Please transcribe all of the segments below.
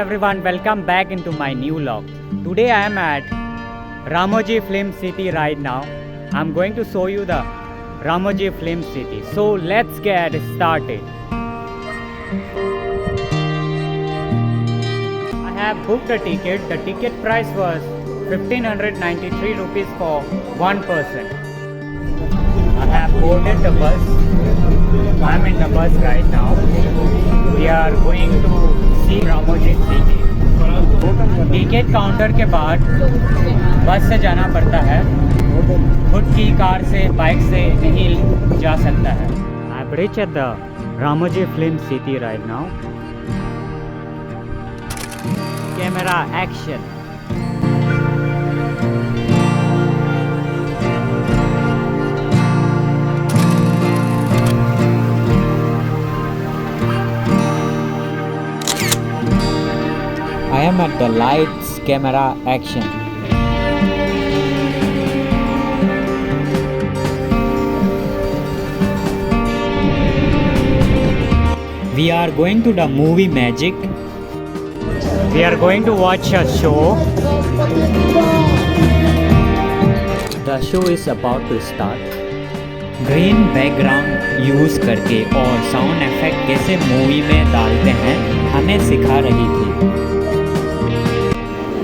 everyone, welcome back into my new vlog. Today I am at Ramoji Film City right now. I'm going to show you the Ramoji Film City. So let's get started. I have booked a ticket. The ticket price was 1593 rupees for one person. I have boarded the bus. I'm in the bus right now. We are going to see Ramoji City. Ticket counter के बाद बस से जाना पड़ता है. खुद की car से बाइक से नहीं जा सकता है. I've reached the Ramoji Film City right now. Camera action. I am at the lights, camera, action. We are going to the movie Magic. We are going to watch a show. The show is about to start. Green background use करके और sound effect कैसे movie में डालते हैं हमें सिखा रही थी.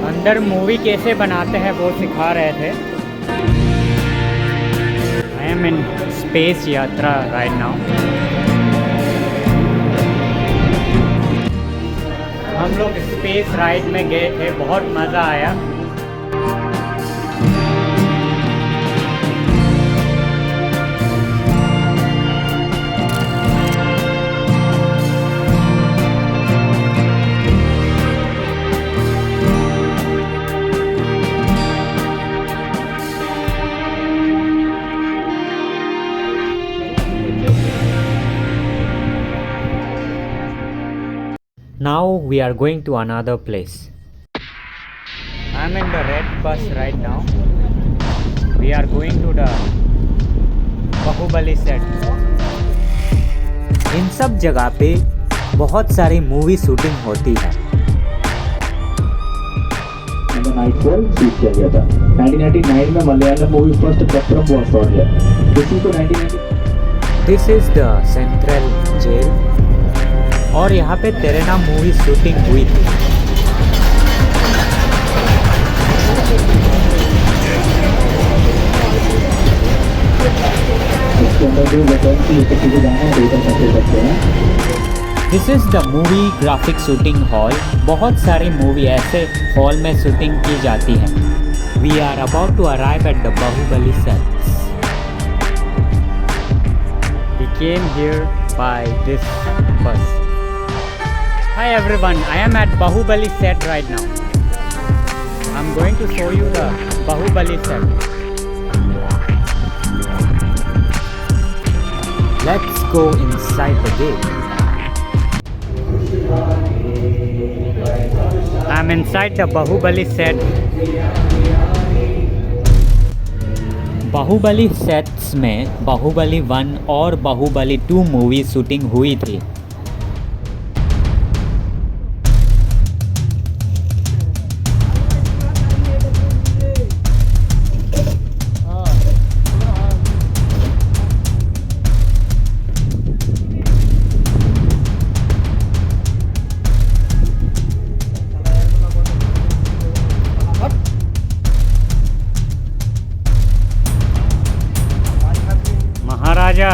अंदर मूवी कैसे बनाते हैं वो सिखा रहे थे. आई एम इन स्पेस यात्रा राइट नाउ. हम लोग स्पेस राइड में गए थे, बहुत मज़ा आया. Now we are going to another place. I'm in the red bus right now. We are going to the Bahubali set. इन सब जगह पे बहुत सारी मूवी शूटिंग होती है. नाइटफॉल शूट किया गया था. 1999 में मलयालम मूवी फर्स्ट पत्रम हुआ शॉट है. इसी को 1990. This is the Central Jail. और यहाँ पे तेरे नाम मूवी शूटिंग हुई थी. This is the movie graphic shooting hall. बहुत सारी मूवी ऐसे हॉल में शूटिंग की जाती है. We are about to arrive at the Bahubali sets. We came here by this bus. Hi everyone, I am at Bahubali set right now. I'm going to show you the Bahubali set. Let's go inside the gate. I'm inside the Bahubali set. Bahubali sets में बाहुबली 1 और Baahubali 2 movie shooting हुई थी. महाराजा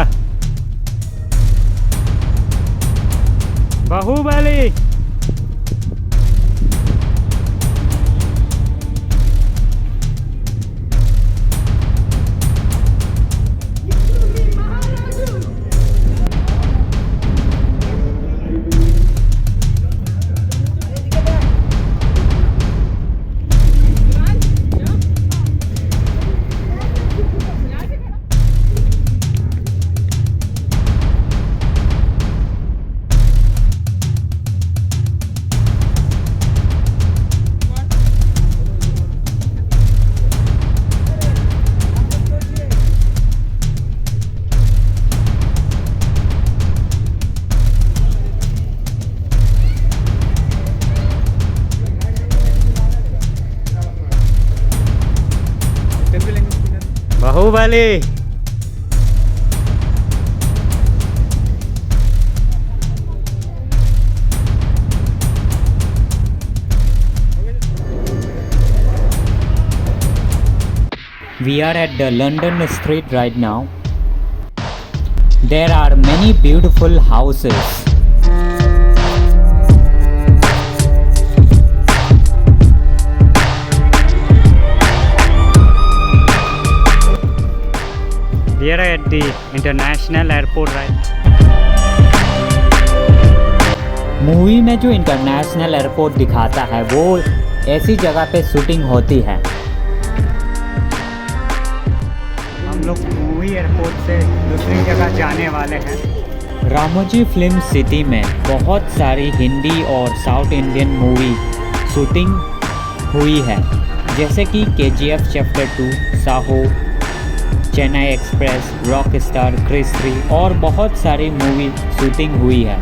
Baahubali. We are at the London street right now. There are many beautiful houses. We are at the international airport right. Movie में जो international airport दिखाता है वो ऐसी जगह पे शूटिंग होती है। हम लोग मूवी एयरपोर्ट से दूसरी जगह जाने वाले हैं। रामोजी फिल्म सिटी में बहुत सारी हिंदी और साउथ इंडियन मूवी शूटिंग हुई है, जैसे कि KGF chapter 2, Saaho, Chennai Express, Rockstar, Krrish 3 और बहुत सारी मूवी शूटिंग हुई है।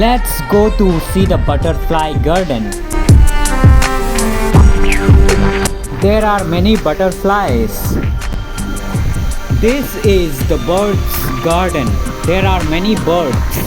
Let's go to see the butterfly garden. There are many butterflies. This is the birds garden. There are many birds.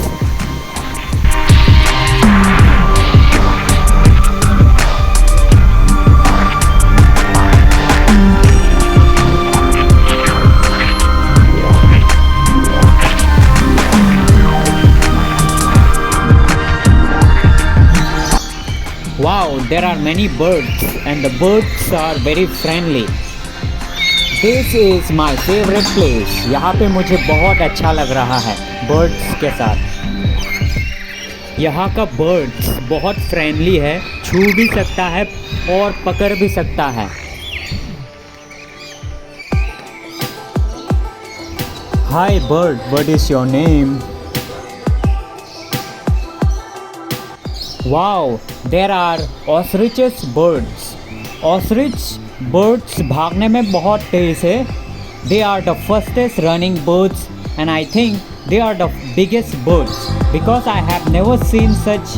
Wow, there are many birds and the birds are very friendly. This is my favorite place. यहाँ पे मुझे बहुत अच्छा लग रहा है birds के साथ। यहाँ का birds बहुत फ्रेंडली है, छू भी सकता है और पकड़ भी सकता है। Hi bird, what is your name? Wow, there are ostriches birds. Ostrich birds भागने में बहुत तेज है। They are the fastest running birds and I think they are the biggest birds because I have never seen such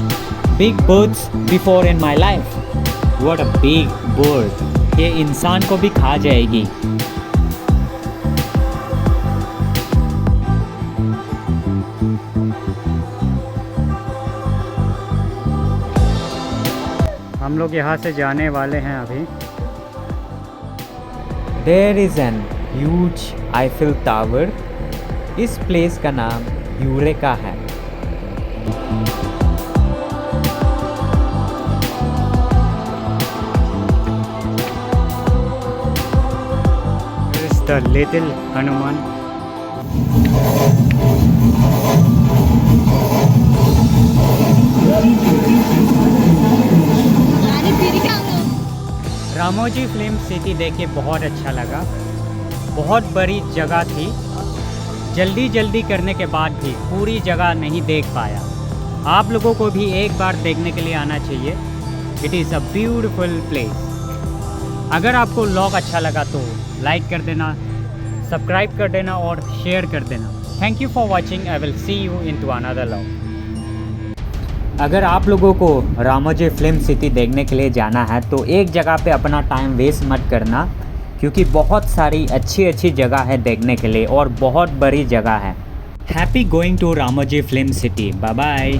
big birds before in my life. What a big bird! ये इंसान को भी खा जाएगी। हम लोग यहाँ से जाने वाले हैं अभी। There is an huge Eiffel Tower. इस प्लेस का नाम यूरेका है। There is the little Hanuman. Ramoji Film city देख के बहुत अच्छा लगा। बहुत बड़ी जगह थी, जल्दी करने के बाद भी पूरी जगह नहीं देख पाया। आप लोगों को भी एक बार देखने के लिए आना चाहिए। It is a beautiful place. अगर आपको व्लॉग अच्छा लगा तो लाइक कर देना, सब्सक्राइब कर देना और शेयर कर देना। Thank you for watching. I will see you in to another vlog. अगर आप लोगों को रामोजी फिल्म सिटी देखने के लिए जाना है तो एक जगह पे अपना टाइम वेस्ट मत करना, क्योंकि बहुत सारी अच्छी जगह है देखने के लिए और बहुत बड़ी जगह है। Happy going to Ramoji Film City. Bye bye.